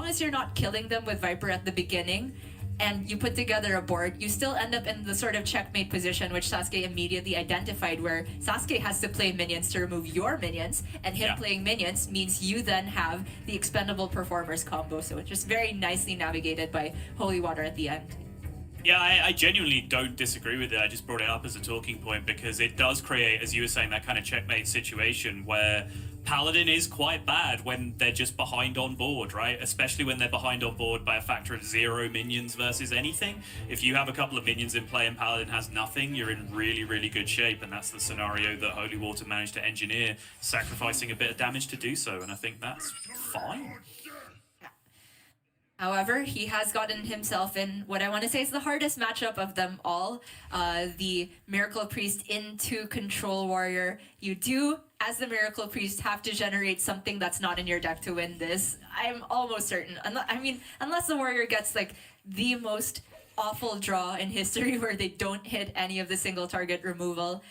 long as you're not killing them with Viper at the beginning, and you put together a board, you still end up in the sort of checkmate position which Sasuke immediately identified, where Sasuke has to play minions to remove your minions, and him playing minions means you then have the expendable performers combo. So it's just very nicely navigated by Holy Water at the end. Yeah, I genuinely don't disagree with it. I just brought it up as a talking point because it does create, as you were saying, that kind of checkmate situation where Paladin is quite bad when they're just behind on board, right? Especially when they're behind on board by a factor of 0 minions versus anything. If you have a couple of minions in play and Paladin has nothing, you're in really, really good shape, and that's the scenario that Holy Water managed to engineer, sacrificing a bit of damage to do so, and I think that's fine. However, he has gotten himself in what I want to say is the hardest matchup of them all. The Miracle Priest into Control Warrior. You do, as the Miracle Priest, have to generate something that's not in your deck to win this. I'm almost certain. I mean, unless the Warrior gets like the most awful draw in history where they don't hit any of the single target removal,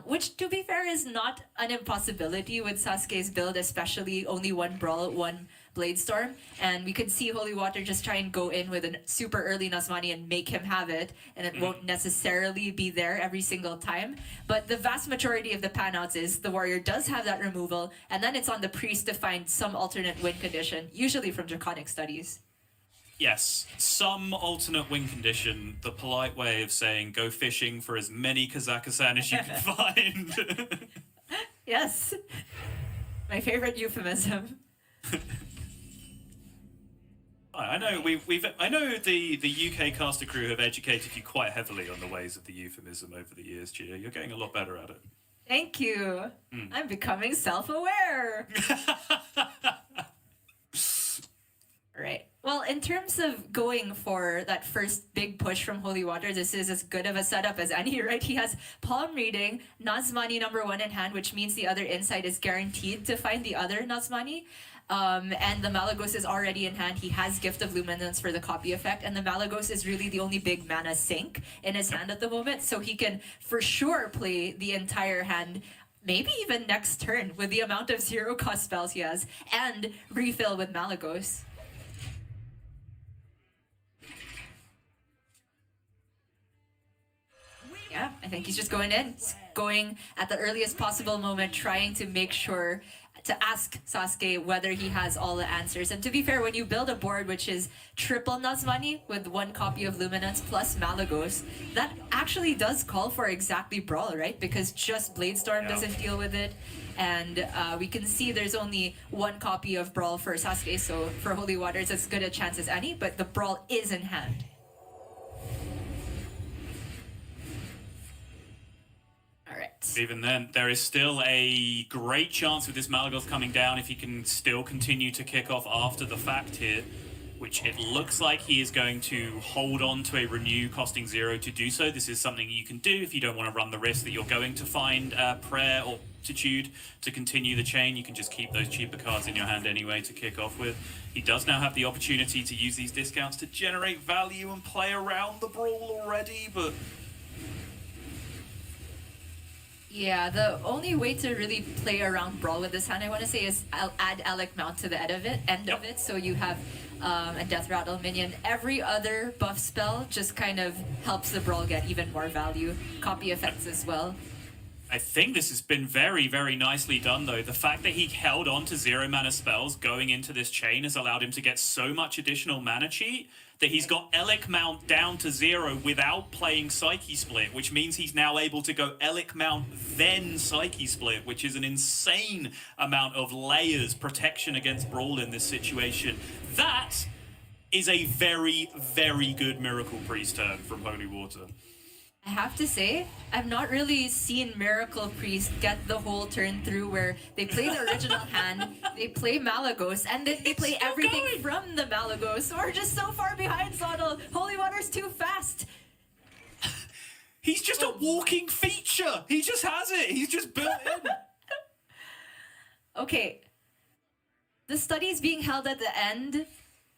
which, to be fair, is not an impossibility with Sasuke's build, especially only one Brawl, one Blade Storm, and we could see Holy Water just try and go in with a super early Nazmani and make him have it, and it won't necessarily be there every single time. But the vast majority of the panouts is the Warrior does have that removal, and then it's on the Priest to find some alternate win condition, usually from Draconic Studies. Yes, some alternate win condition, the polite way of saying go fishing for as many Kazaka-san as you can find. Yes, my favorite euphemism. I know I know the UK caster crew have educated you quite heavily on the ways of the euphemism over the years, Gia. You're getting a lot better at it. Thank you. I'm becoming self-aware. Right. Well, in terms of going for that first big push from Holy Water, this is as good of a setup as any, right? He has Palm Reading, Nazmani #1 in hand, which means the other insight is guaranteed to find the other Nazmani. And the Malagos is already in hand. He has Gift of Luminance for the copy effect, and the Malagos is really the only big mana sink in his hand at the moment, so he can for sure play the entire hand, maybe even next turn with the amount of 0 cost spells he has, and refill with Malagos. Yeah, I think he's just going in. He's going at the earliest possible moment, trying to make sure to ask Sasuke whether he has all the answers. And to be fair, when you build a board which is triple Nazmani with 1 copy of Luminance plus Malagos, that actually does call for exactly Brawl, right? Because just Blade Storm doesn't deal with it. And we can see there's only 1 copy of Brawl for Sasuke, so for Holy Water it's as good a chance as any, but the Brawl is in hand. Even then, there is still a great chance with this Malagos coming down if he can still continue to kick off after the fact here, which it looks like he is going to hold on to a Renew costing 0 to do so. This is something you can do if you don't want to run the risk that you're going to find Prayer or Fortitude to continue the chain. You can just keep those cheaper cards in your hand anyway to kick off with. He does now have the opportunity to use these discounts to generate value and play around the Brawl already, but yeah, the only way to really play around Brawl with this hand, I want to say, is I'll add Alec Mount to the end of it, so you have a Death Rattle minion. Every other buff spell just kind of helps the Brawl get even more value. Copy effects as well. I think this has been very, very nicely done, though. The fact that he held on to 0 mana spells going into this chain has allowed him to get so much additional mana cheat that he's got Elic Mount down to 0 without playing Psyche Split, which means he's now able to go Elic Mount, then Psyche Split, which is an insane amount of layers protection against Brawl in this situation. That is a very, very good Miracle Priest turn from Holy Water. I have to say, I've not really seen Miracle Priest get the whole turn through where they play the original hand, they play Malagos, and then they play everything from the Malagos. We're just so far behind, Zottle. Holy Water's too fast. He's just a walking feature. He just has it. He's just built in. Okay. The study's being held at the end.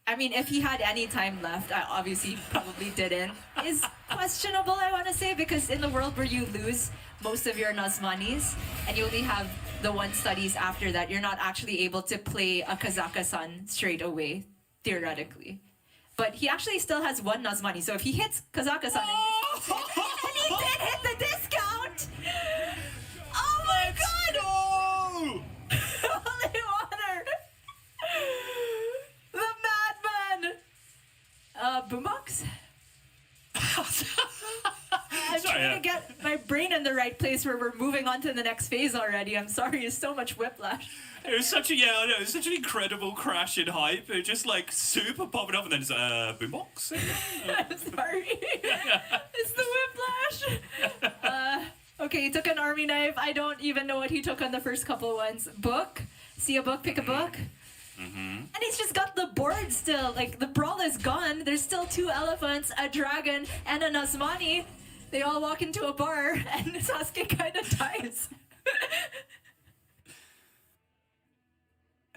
I mean, if he had any time left, I obviously probably didn't, is questionable, I want to say, because in the world where you lose most of your Nazmanis and you only have the 1 studies after that, you're not actually able to play a Kazaka-san straight away. theoretically. But he actually still has one Nazmani, so if he hits Kazakhstan and he did hit the discount! Oh my god! No! Holy water! The madman! Boombox? I'm trying to get my brain in the right place where we're moving on to the next phase already. I'm sorry, it's so much whiplash. It was such it was such an incredible crash in hype. It was just like super popping up and then it's boombox. I'm sorry. It's the whiplash. Okay, he took an army knife. I don't even know what he took on the first couple ones. Book. See a book, pick a book. And he's just got the board still. Like, the brawl is gone. There's still 2 elephants, a dragon, and a Nazmani. They all walk into a bar, and Sasuke kind of dies.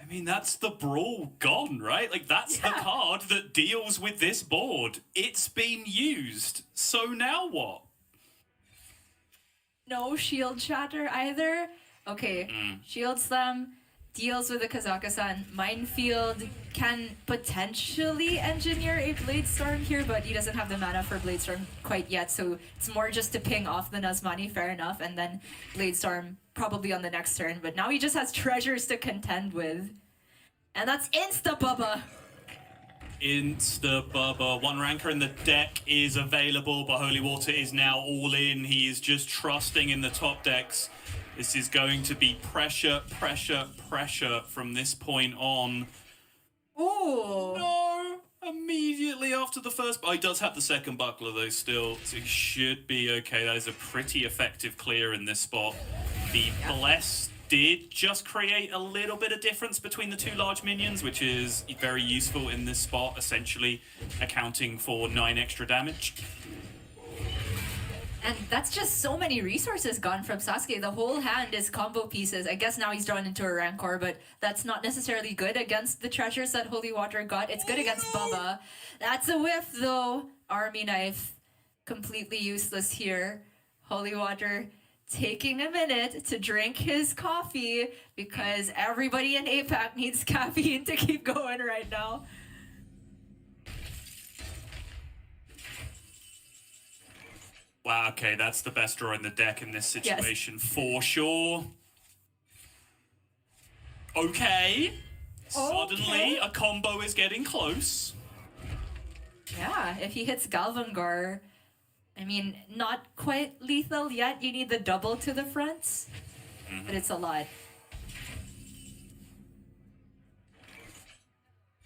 I mean, that's the brawl gone, right? Like, that's the card that deals with this board. It's been used. So now what? No shield shatter either. Okay, shield slam deals with the Kazakhstan. Minefield can potentially engineer a Blade Storm here, but he doesn't have the mana for Blade Storm quite yet, so it's more just to ping off the Nazmani, fair enough, and then Blade Storm probably on the next turn. But now he just has treasures to contend with. And that's Insta-Bubba. Insta-Bubba. 1 ranker in the deck is available, but Holy Water is now all in. He is just trusting in the top decks. This is going to be pressure, pressure, pressure from this point on. Ooh. No! Immediately after the first... Oh, he does have the second buckler, though, still. So he should be okay. That is a pretty effective clear in this spot. The Bless did just create a little bit of difference between the 2 large minions, which is very useful in this spot, essentially accounting for 9 extra damage. And that's just so many resources gone from Sasuke. The whole hand is combo pieces. I guess now he's drawn into a Rancor, but that's not necessarily good against the treasures that Holy Water got. It's good against Bubba. That's a whiff, though. Army Knife, completely useless here. Holy Water taking a minute to drink his coffee because everybody in APAC needs caffeine to keep going right now. Wow, okay, that's the best draw in the deck in this situation for sure. Okay. Suddenly, a combo is getting close. Yeah, if he hits Galvangar, I mean, not quite lethal yet. You need the double to the fronts, but it's a lot.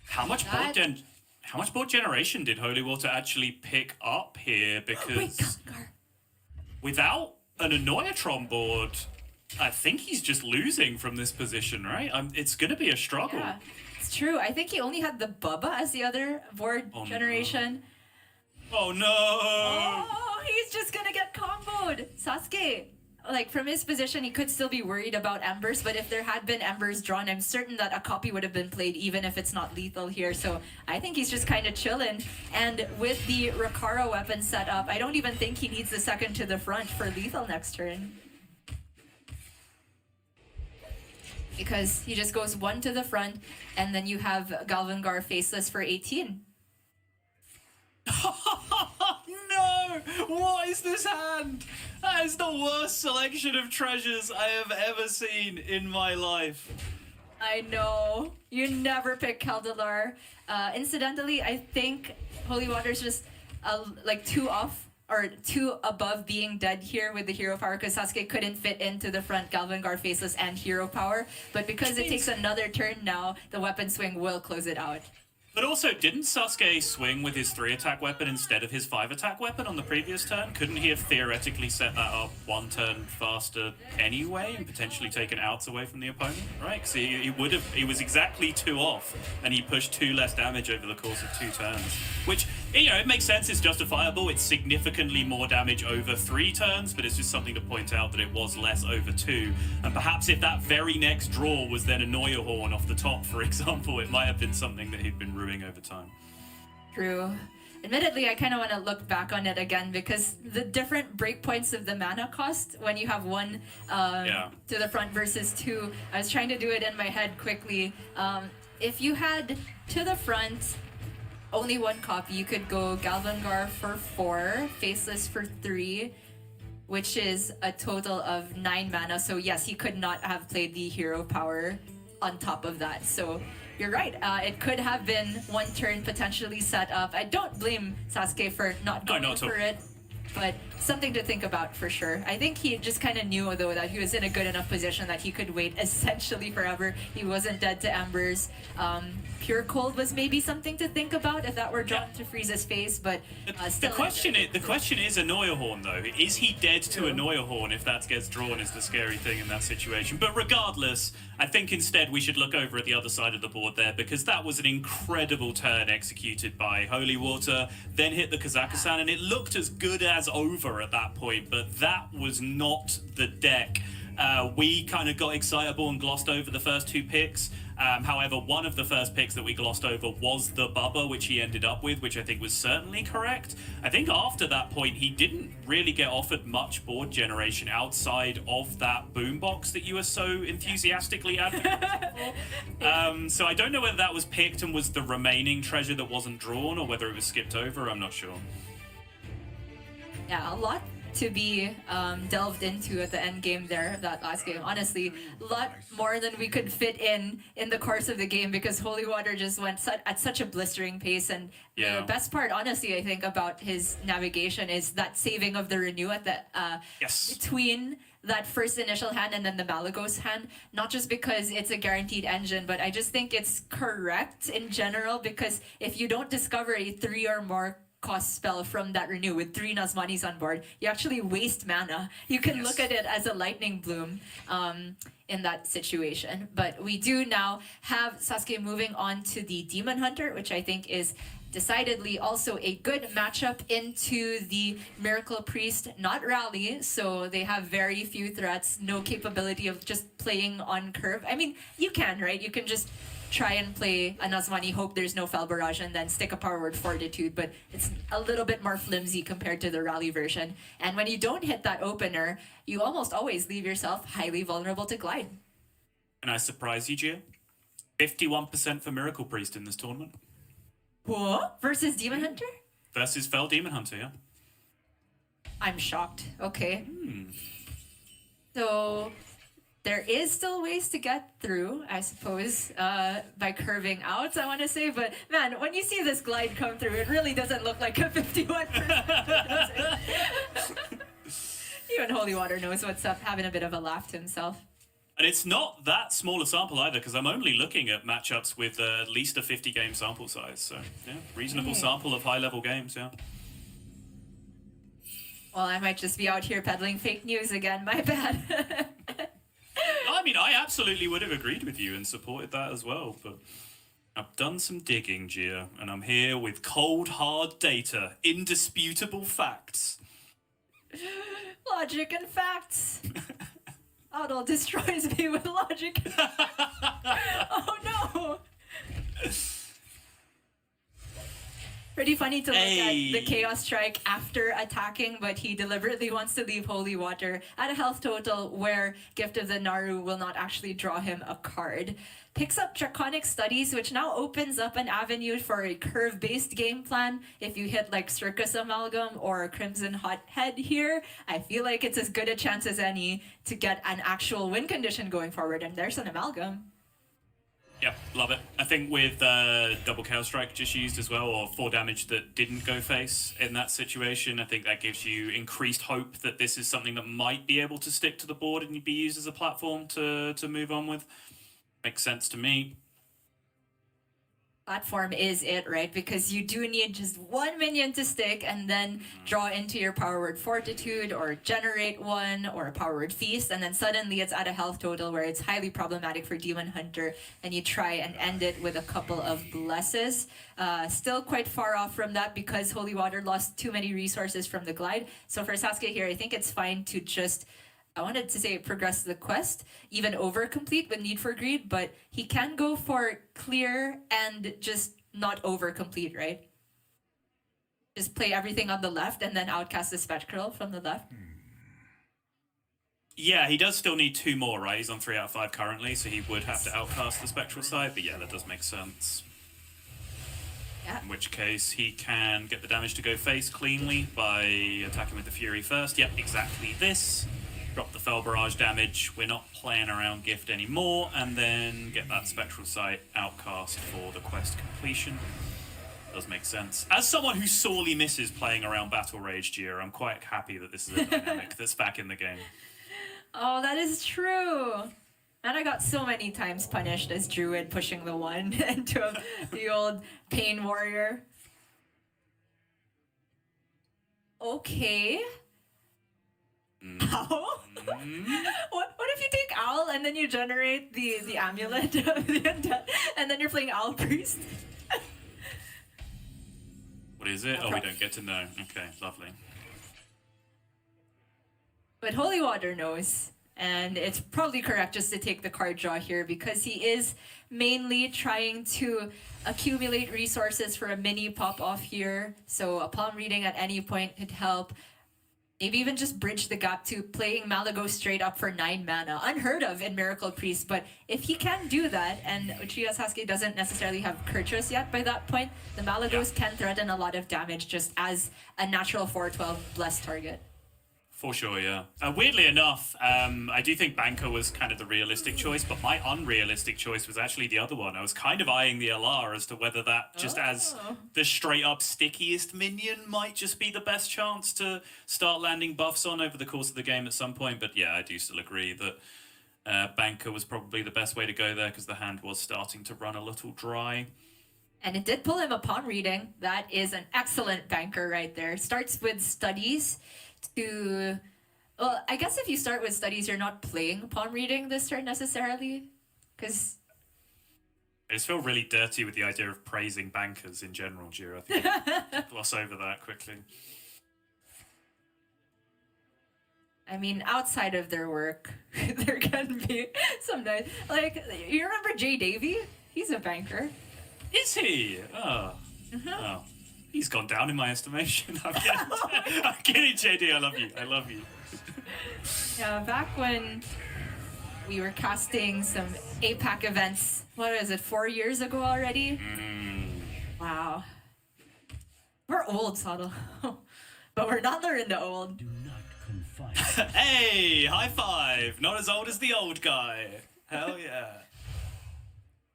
How much board generation did Holy Water actually pick up here? Because without an Annoyatron board, I think he's just losing from this position, right? It's going to be a struggle. Yeah, it's true. I think he only had the Bubba as the other board generation. No. Oh no! Oh, he's just going to get comboed. Sasuke, like, from his position, he could still be worried about Embers, but if there had been Embers drawn, I'm certain that a copy would have been played even if it's not lethal here. So I think he's just kind of chilling. And with the Rakara weapon set up, I don't even think he needs the second to the front for lethal next turn. Because he just goes 1 to the front, and then you have Galvangar faceless for 18. No! What is this hand? That is the worst selection of treasures I have ever seen in my life. I know. You never pick Keldalar. Incidentally, I think Holy Water's just like 2 off or 2 above being dead here with the hero power because Sasuke couldn't fit into the front Galvangar faceless and hero power. But because it takes another turn now, the weapon swing will close it out. But also, didn't Sasuke swing with his 3-attack weapon instead of his 5-attack weapon on the previous turn? Couldn't he have theoretically set that up 1 turn faster anyway and potentially taken outs away from the opponent, right? Because he was exactly 2 off, and he pushed 2 less damage over the course of 2 turns. Which, it makes sense, it's justifiable. It's significantly more damage over 3 turns, but it's just something to point out that it was less over 2. And perhaps if that very next draw was then a Neuer Horn off the top, for example, it might have been something that he'd been ruining over time. True. Admittedly, I kind of want to look back on it again because the different breakpoints of the mana cost when you have 1 to the front versus 2, I was trying to do it in my head quickly. If you had to the front, only one copy. You could go Galvangar for 4, Faceless for 3, which is a total of 9 mana. So yes, he could not have played the hero power on top of that. So you're right. It could have been one turn potentially set up. I don't blame Sasuke for not going for it, but something to think about for sure. I think he just kind of knew, though, that he was in a good enough position that he could wait essentially forever. He wasn't dead to embers. Pure Cold was maybe something to think about if that were drawn to Frieza's face, but still. The question is Annoy-a-Horn, though. Is he dead to Annoy-a-Horn if that gets drawn is the scary thing in that situation? But regardless, I think instead we should look over at the other side of the board there, because that was an incredible turn executed by Holy Water, then hit the Kazakhstan, and it looked as good as over at that point, but that was not the deck. We kind of got excitable and glossed over the first 2 picks. However, one of the first picks that we glossed over was the Bubba, which he ended up with, which I think was certainly correct. I think after that point, he didn't really get offered much board generation outside of that boombox that you were so enthusiastically advocating for. So I don't know whether that was picked and was the remaining treasure that wasn't drawn, or whether it was skipped over. I'm not sure. Yeah, a lot to be delved into at the end game there, that last game. Honestly, a lot more than we could fit in the course of the game, because Holy Water just went at such a blistering pace. And the best part, honestly, I think about his navigation is that saving of the Renew at the between that first initial hand and then the Malagos hand. Not just because it's a guaranteed engine, but I just think it's correct in general, because if you don't discover a 3 or more cost spell from that Renew with 3 Nazmanis on board, you actually waste mana. You can look at it as a lightning bloom in that situation. But we do now have Sasuke moving on to the Demon Hunter, which I think is decidedly also a good matchup into the Miracle Priest, not Rally, so they have very few threats, no capability of just playing on curve. I mean, you can, right? You can just try and play a Nazmani, hope there's no Fel Barrage, and then stick a Power Word Fortitude, but it's a little bit more flimsy compared to the Rally version. And when you don't hit that opener, you almost always leave yourself highly vulnerable to Glide. Can I surprise you, Gio? 51% for Miracle Priest in this tournament. What? Versus Demon Hunter? Versus Fel Demon Hunter, yeah. I'm shocked. Okay. So there is still ways to get through, I suppose, by curving out, I want to say. But man, when you see this Glide come through, it really doesn't look like a 51%. Even Holy Water knows what's up, having a bit of a laugh to himself. And it's not that small a sample either, because I'm only looking at matchups with at least a 50-game sample size. So, yeah, reasonable sample of high-level games, yeah. Well, I might just be out here peddling fake news again. My bad. I mean, I absolutely would have agreed with you and supported that as well, but I've done some digging, Gia, and I'm here with cold, hard data, indisputable facts. Logic and facts. Otto destroys me with logic. Oh no! Pretty funny to look at the Chaos Strike after attacking, but he deliberately wants to leave Holy Water at a health total where Gift of the Naru will not actually draw him a card. Picks up Draconic Studies, which now opens up an avenue for a curve-based game plan. If you hit like Circus Amalgam or Crimson Hothead here, I feel like it's as good a chance as any to get an actual win condition going forward, and there's an Amalgam. Yeah, love it. I think with double Chaos Strike just used as well, or 4 damage that didn't go face in that situation, I think that gives you increased hope that this is something that might be able to stick to the board and be used as a platform to move on with. Makes sense to me. Platform is it, right? Because you do need just 1 minion to stick and then draw into your Power Word Fortitude or generate one or a Power Word Feast, and then suddenly it's at a health total where it's highly problematic for Demon Hunter, and you try and end it with a couple of Blesses. Still quite far off from that because Holy Water lost too many resources from the Glide. So for Sasuke here, I think it's fine to just, I wanted to say progress the quest, even over complete with Need for Greed, but he can go for clear and just not over complete, right? Just play everything on the left and then outcast the Spectral from the left. Yeah, he does still need 2 more, right? He's on 3 out of 5 currently, so he would have to outcast the Spectral side, but yeah, that does make sense. which case he can get the damage to go face cleanly by attacking with the Fury first. Yep, exactly this. Drop the Fell Barrage damage, we're not playing around Gift anymore, and then get that Spectral Sight outcast for the quest completion. Does make sense. As someone who sorely misses playing around Battle Rage Gear, I'm quite happy that this is a dynamic that's back in the game. Oh, that is true. And I got so many times punished as Druid pushing the one into the old Pain Warrior. Okay. Owl? What if you take Owl and then you generate the amulet of the undead, and then you're playing Owl Priest? What is it? Oh, we don't get to know. Okay, lovely. But Holy Water knows, and it's probably correct just to take the card draw here because he is mainly trying to accumulate resources for a mini pop-off here. So a palm reading at any point could help. Maybe even just bridge the gap to playing Malygos straight up for 9 mana. Unheard of in Miracle Priest, but if he can do that, and Uchiha Sasuke doesn't necessarily have Kurtrus yet by that point, the Malygos can threaten a lot of damage just as a natural 4/12 blessed target. For sure, yeah. Weirdly enough, I do think Banker was kind of the realistic choice, but my unrealistic choice was actually the other one. I was kind of eyeing the LR as to whether that, just as the straight-up stickiest minion, might just be the best chance to start landing buffs on over the course of the game at some point. But yeah, I do still agree that Banker was probably the best way to go there because the hand was starting to run a little dry. And it did pull him a palm reading. That is an excellent Banker right there. Starts with Studies. Well, I guess if you start with Studies, you're not playing palm reading this turn necessarily, because I just feel really dirty with the idea of praising bankers in general, Gio. I think I'll gloss over that quickly. I mean, outside of their work, there can be some nice, like, you remember Jay Davy? He's a banker. Is he? Oh. Oh. He's gone down in my estimation. I'm kidding, JD. I love you. I love you. Yeah, back when we were casting some APAC events, what is it, 4 years ago already? Wow. We're old, Sado. But we're not learning to old. Do not confide. Hey, high five. Not as old as the old guy. Hell yeah.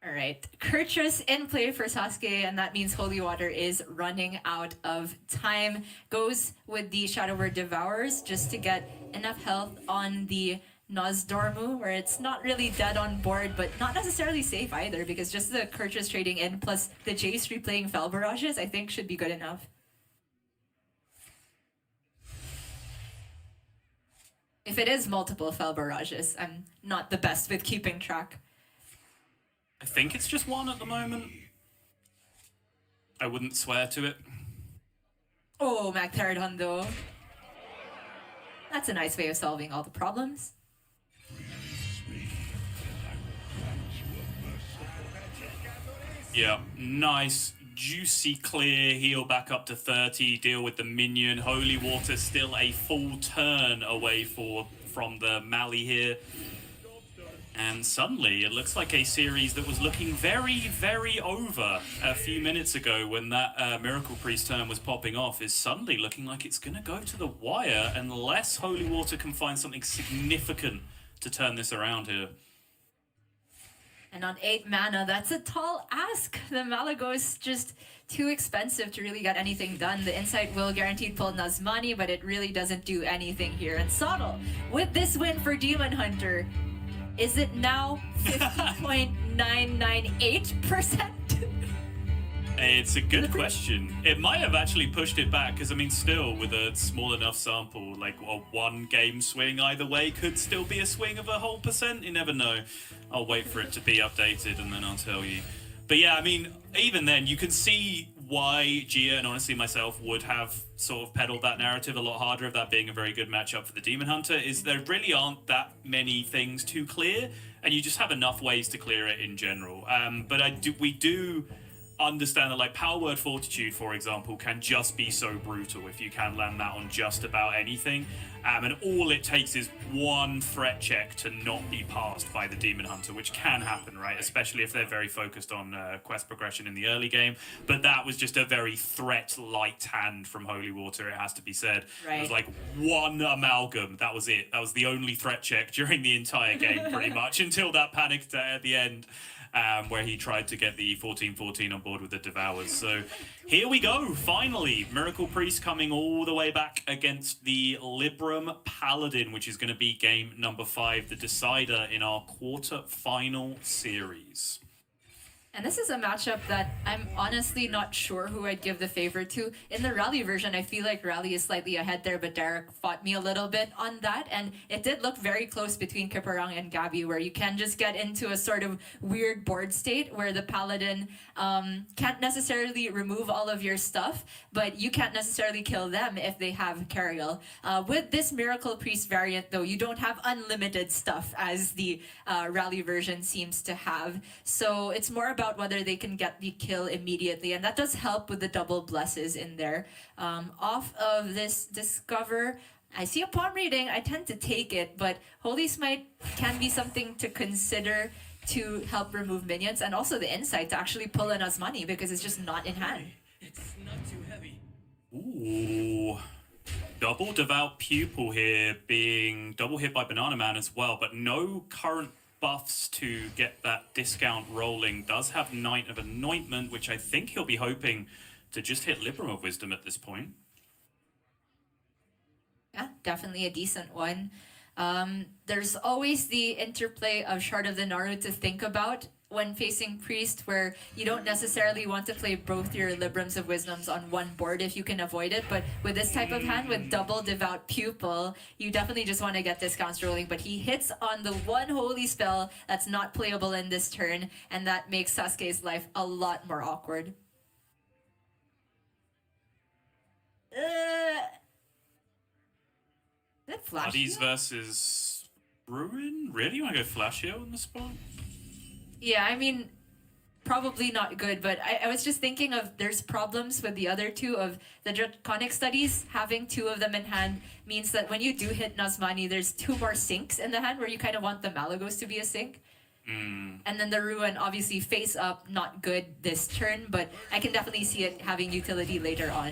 All right, Kurtrus in play for Sasuke, and that means Holy Water is running out of time. Goes with the Shadow Word Devours just to get enough health on the Nozdormu, where it's not really dead on board, but not necessarily safe either, because just the Kurtrus trading in plus the Jace replaying Fell Barrages, I think should be good enough. If it is multiple Fell Barrages, I'm not the best with keeping track. I think it's just one at the moment. I wouldn't swear to it. Oh, Magtheridon though. That's a nice way of solving all the problems. Yeah, nice, juicy clear, heal back up to 30, deal with the minion. Holy Water still a full turn away from the Mali here. And suddenly, it looks like a series that was looking very, very over a few minutes ago when that Miracle Priest turn was popping off is suddenly looking like it's going to go to the wire unless Holy Water can find something significant to turn this around here. And on 8 mana, that's a tall ask. The Malygos just too expensive to really get anything done. The Insight will guaranteed pull Nazmani, but it really doesn't do anything here. And Sottle, with this win for Demon Hunter, is it now 50.998%? It's a good question. It might have actually pushed it back, because, I mean, still, with a small enough sample, like a one-game swing either way could still be a swing of a whole percent. You never know. I'll wait for it to be updated, and then I'll tell you. But yeah, I mean, even then, you can see why Gia and honestly myself would have sort of peddled that narrative a lot harder of that being a very good matchup for the Demon Hunter, is there really aren't that many things to clear, and you just have enough ways to clear it in general. But we do understand that like Power Word Fortitude, for example, can just be so brutal if you can land that on just about anything. And all it takes is one threat check to not be passed by the Demon Hunter, which can happen, right? Especially if they're very focused on quest progression in the early game. But that was just a very threat-light hand from Holy Water, it has to be said. Right. It was like one amalgam, that was it. That was the only threat check during the entire game, pretty much, until that panic at the end. Where he tried to get the 14-14 on board with the Devours. So here we go, finally. Miracle Priest coming all the way back against the Libram Paladin, which is going to be game number 5, the decider in our quarter-final series. And this is a matchup that I'm honestly not sure who I'd give the favor to. In the Rally version, I feel like Rally is slightly ahead there, but Derek fought me a little bit on that. And it did look very close between Kiparang and Gabby, where you can just get into a sort of weird board state where the Paladin can't necessarily remove all of your stuff, but you can't necessarily kill them if they have Cariel. With this Miracle Priest variant, though, you don't have unlimited stuff as the Rally version seems to have. So it's more about whether they can get the kill immediately, and that does help with the double blesses in there. Off of this Discover, I see a palm reading, I tend to take it, but Holy Smite can be something to consider to help remove minions, and also the Insight to actually pull in Asmani because it's just not in hand. It's not too heavy. Ooh. Double Devout Pupil here being double hit by Banana Man as well, but no current buffs to get that discount rolling. Does have Knight of Anointment, which I think he'll be hoping to just hit Libram of Wisdom at this point. Yeah, definitely a decent one. There's always the interplay of Shard of the Naru to think about when facing Priest, where you don't necessarily want to play both your Librams of Wisdoms on one board if you can avoid it, but with this type of hand, with double Devout Pupil, you definitely just want to get discounts rolling, but he hits on the one holy spell that's not playable in this turn, and that makes Sasuke's life a lot more awkward. Is it Flash? Buddies versus Ruin? Really? You want to go Flash here on the spot? Yeah, I mean, probably not good, but I was just thinking of there's problems with the other two of the Draconic Studies. Having two of them in hand means that when you do hit Nazmani, there's 2 more sinks in the hand where you kind of want the Malagos to be a sink. And then the Ruin, obviously face up, not good this turn, but I can definitely see it having utility later on.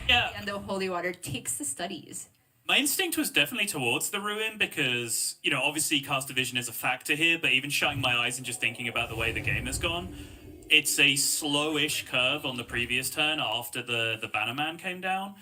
Yeah. And the Holy Water takes the Studies. My instinct was definitely towards the Ruin because, you know, obviously Caster Vision is a factor here, but even shutting my eyes and just thinking about the way the game has gone, it's a slowish curve on the previous turn after the Bannerman came down,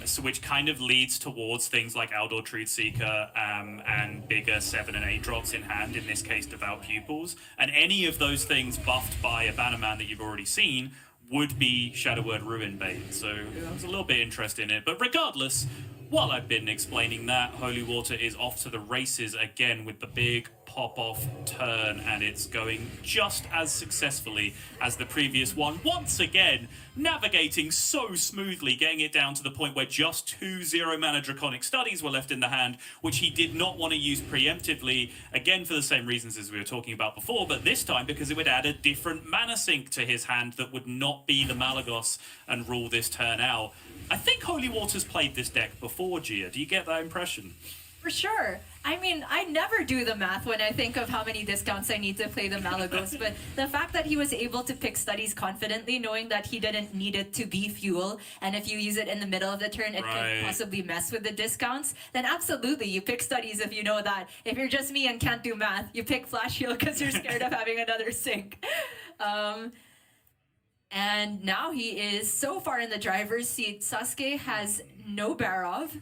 so which kind of leads towards things like Aldor Truthseeker and bigger 7 and 8 drops in hand, in this case Devout Pupils, and any of those things buffed by a Bannerman that you've already seen would be Shadow Word Ruin bait, so there's a little bit of interest in it, but regardless, while I've been explaining that, Holy Water is off to the races again with the big pop-off turn, and it's going just as successfully as the previous one. Once again, navigating so smoothly, getting it down to the point where just 2 0-mana Draconic Studies were left in the hand, which he did not want to use preemptively, again for the same reasons as we were talking about before, but this time because it would add a different mana sink to his hand that would not be the Malagos and rule this turn out. I think Holy Water's played this deck before, Gia. Do you get that impression? For sure. I mean, I never do the math when I think of how many discounts I need to play the Malagos, but the fact that he was able to pick Studies confidently, knowing that he didn't need it to be fuel, and if you use it in the middle of the turn, it could possibly mess with the discounts, then absolutely, you pick Studies if you know that. If you're just me and can't do math, you pick Flash Heal because you're scared of having another sink. And now he is so far in the driver's seat. Sasuke has no Barov.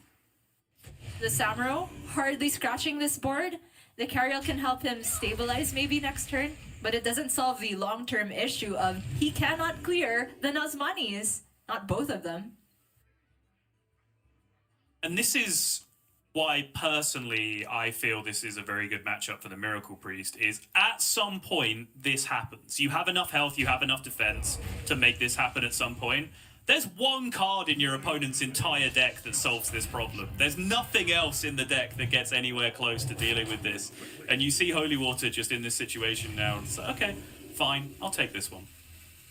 The Samuro hardly scratching this board. The Cariel can help him stabilize maybe next turn, but it doesn't solve the long-term issue of he cannot clear the Nazmanis. Not both of them. And this is why personally I feel this is a very good matchup for the Miracle Priest, is at some point this happens. You have enough health, you have enough defense to make this happen at some point. There's one card in your opponent's entire deck that solves this problem. There's nothing else in the deck that gets anywhere close to dealing with this. And you see Holy Water just in this situation now, and it's like, okay, fine, I'll take this one.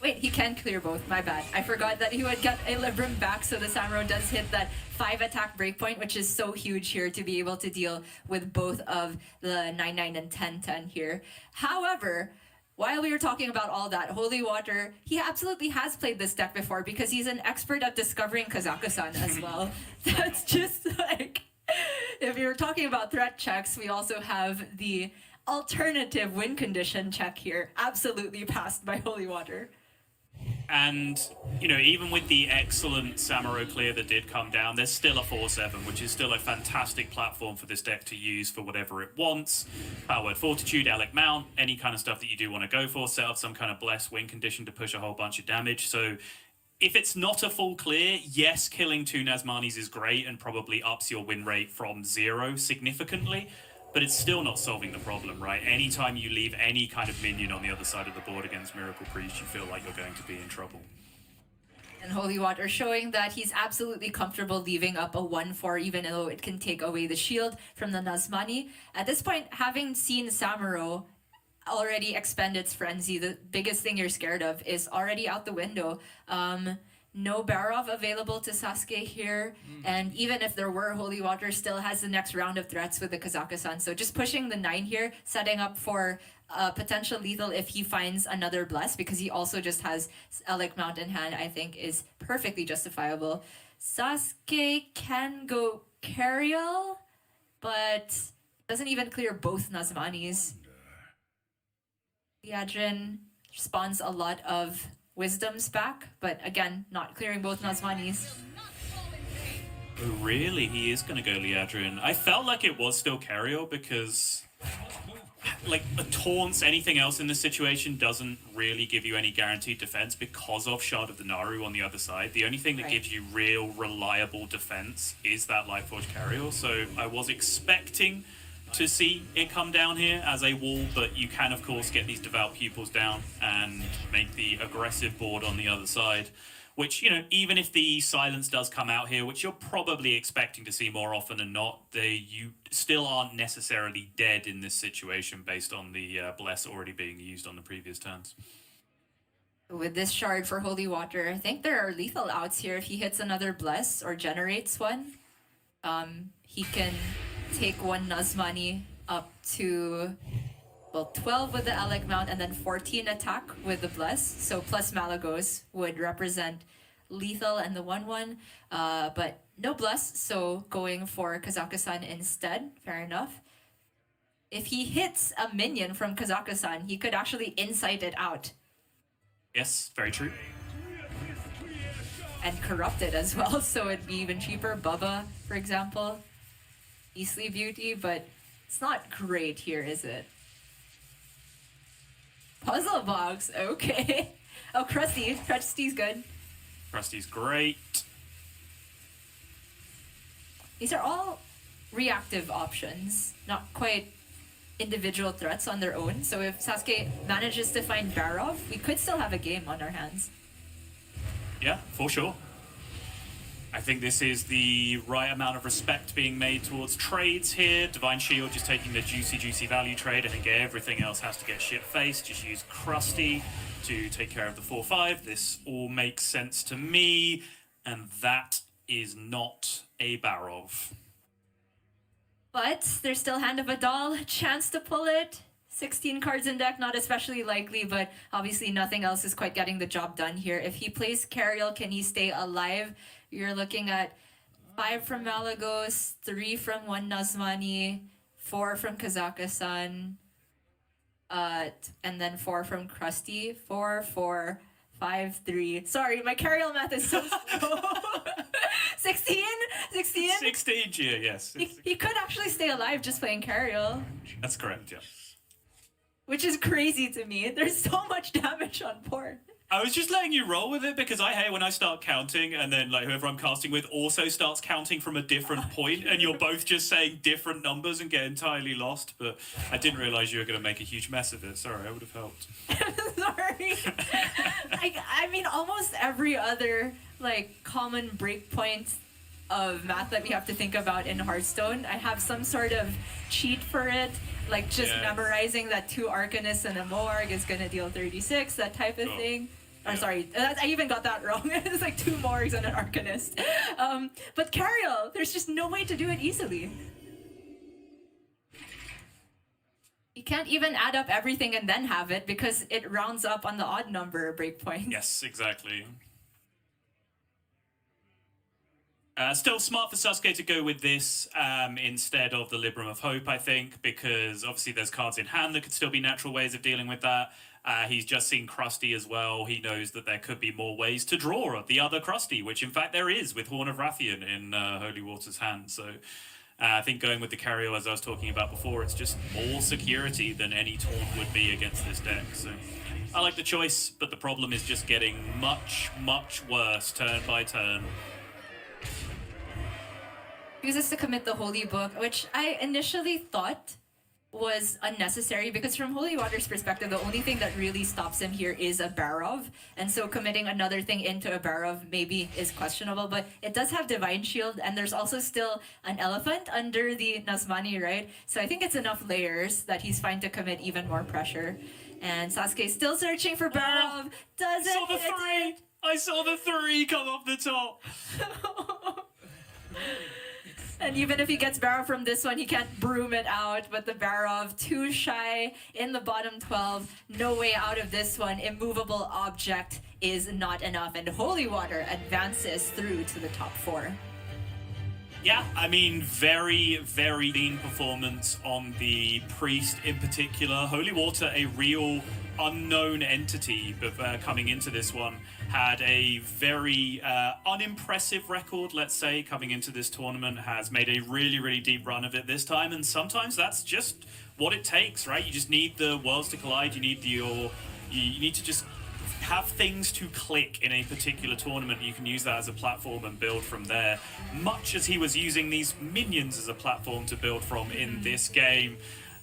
Wait, he can clear both. My bad. I forgot that he would get a Libram back, so the Samuro does hit that 5 attack breakpoint, which is so huge here to be able to deal with both of the 9-9 and 10-10 here. However, while we were talking about all that, Holy Water, he absolutely has played this deck before because he's an expert at discovering Kazakhstan as well. That's just like, if you're talking about threat checks, we also have the alternative win condition check here, absolutely passed by Holy Water. And, you know, even with the excellent Samuro clear that did come down, there's still a 4-7, which is still a fantastic platform for this deck to use for whatever it wants. Power Word Fortitude, Alec Mount, any kind of stuff that you do want to go for, set up some kind of blessed win condition to push a whole bunch of damage. So if it's not a full clear, yes, killing 2 Nazmanis is great and probably ups your win rate from 0 significantly. But it's still not solving the problem, right? Anytime you leave any kind of minion on the other side of the board against Miracle Priest, you feel like you're going to be in trouble. And Holy Water showing that he's absolutely comfortable leaving up a 1-4, even though it can take away the shield from the Nazmani. At this point, having seen Samuro already expend its frenzy, the biggest thing you're scared of is already out the window. No Barov available to Sasuke here, and even if there were, Holy Water still has the next round of threats with the Kazakhstan. So just pushing the 9 here, setting up for potential lethal if he finds another Bless, because he also just has Alec Mount in hand, I think is perfectly justifiable. Sasuke can go Cariel, but doesn't even clear both Nazmanis. Liadrin spawns a lot of Wisdom's back, but again, not clearing both Nazmanis. Oh, really? He is going to go Liadrin. I felt like it was still Cariel because, like, taunts, anything else in this situation doesn't really give you any guaranteed defense because of Shard of the Naru on the other side. The only thing that gives you real, reliable defense is that Lightforge Cariel. So I was expecting to see it come down here as a wall, but you can of course get these devout pupils down and make the aggressive board on the other side, which, you know, even if the silence does come out here, which you're probably expecting to see more often than not, you still aren't necessarily dead in this situation based on the bless already being used on the previous turns. With this shard for Holy Water, I think there are lethal outs here. If he hits another bless or generates one, he can take 1 Nazmani up to, well, 12 with the Alec Mount and then 14 attack with the Bless. So plus Malagos would represent lethal and the 1-1, but no Bless, so going for Kazakhstan instead. Fair enough. If he hits a minion from Kazakhstan, he could actually insight it out. Yes, very true. And corrupt it as well, so it'd be even cheaper. Bubba, for example. Beastly Beauty, but it's not great here, is it? Puzzle box, okay. Oh, Krusty. Krusty's good. Krusty's great. These are all reactive options, not quite individual threats on their own. So if Sasuke manages to find Barov, we could still have a game on our hands. Yeah, for sure. I think this is the right amount of respect being made towards trades here. Divine Shield just taking the juicy value trade. I think everything else has to get shit-faced. Just use Krusty to take care of the 4-5. This all makes sense to me. And that is not a Barov. But there's still Hand of a Doll, chance to pull it. 16 cards in deck, not especially likely, but obviously nothing else is quite getting the job done here. If he plays Cariel, can he stay alive? You're looking at 5 from Malagos, 3 from 1 Nazmani, 4 from Kazakhstan, and then 4 from Krusty. 4, 4, 5, 3. Sorry, my Cariel math is so slow. 16? 16? 16, yeah, yes. He could actually stay alive just playing Cariel. That's correct, yeah. Which is crazy to me. There's so much damage on board. I was just letting you roll with it because I hate when I start counting and then like whoever I'm casting with also starts counting from a different point and you're both just saying different numbers and get entirely lost. But I didn't realize you were going to make a huge mess of it. Sorry, I would have helped. Sorry. I mean, almost every other like common breakpoint of math that we have to think about in Hearthstone, I have some sort of cheat for it. Like just memorizing that 2 Arcanists and a Morg is going to deal 36, that type of thing. I'm sorry, I even got that wrong. It's like 2 Morgs and an Arcanist. But Cariel, there's just no way to do it easily. You can't even add up everything and then have it because it rounds up on the odd number breakpoint. Yes, exactly. Still smart for Sasuke to go with this instead of the Libram of Hope, I think, because obviously there's cards in hand that could still be natural ways of dealing with that. He's just seen Krusty as well. He knows that there could be more ways to draw the other Krusty, which in fact there is with Horn of Rathian in Holy Water's hand. So I think going with the Cariel, as I was talking about before, it's just more security than any taunt would be against this deck. So I like the choice, but the problem is just getting much, much worse turn by turn. Uses to commit the Holy Book, which I initially thought was unnecessary because from Holy Water's perspective, the only thing that really stops him here is a Barov, and so committing another thing into a Barov maybe is questionable, but it does have Divine Shield, and there's also still an Elephant under the Nazmani, right? So I think it's enough layers that he's fine to commit even more pressure. And Sasuke's still searching for Barov. Doesn't I saw the 3! I saw the 3 come off the top! And even if he gets Barov from this one, he can't broom it out. But the Barov, too shy in the bottom 12. No way out of this one. Immovable Object is not enough. And Holy Water advances through to the top 4. Yeah, I mean, very, very lean performance on the Priest in particular. Holy Water, a real unknown entity coming into this one, had a very unimpressive record, let's say, coming into this tournament, has made a really, really deep run of it this time, and sometimes that's just what it takes, right? You just need the worlds to collide, you need you need to just have things to click in a particular tournament. You can use that as a platform and build from there, much as he was using these minions as a platform to build from in this game.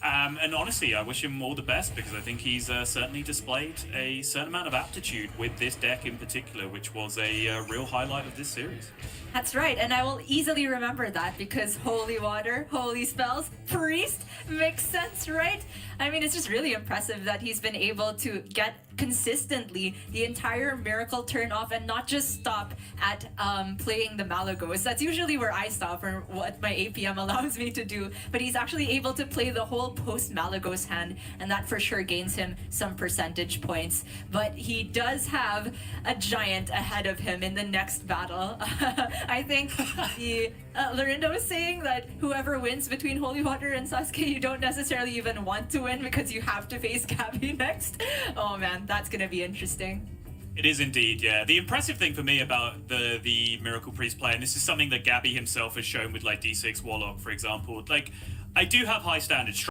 And honestly, I wish him all the best because I think he's certainly displayed a certain amount of aptitude with this deck in particular, which was a real highlight of this series. That's right, and I will easily remember that because Holy Water, Holy Spells, Priest, makes sense, right? I mean, it's just really impressive that he's been able to get consistently the entire Miracle turn off and not just stop at playing the Malagos. That's usually where I stop or what my APM allows me to do, but he's actually able to play the whole post-Malagos hand, and that for sure gains him some percentage points. But he does have a giant ahead of him in the next battle. I think the Lorinda was saying that whoever wins between Holy Water and Sasuke, you don't necessarily even want to win because you have to face Gabby next. Oh man, that's gonna be interesting. It is indeed, yeah. The impressive thing for me about the Miracle Priest play, and this is something that Gabby himself has shown with like D6 Warlock, for example, like I do have high standards.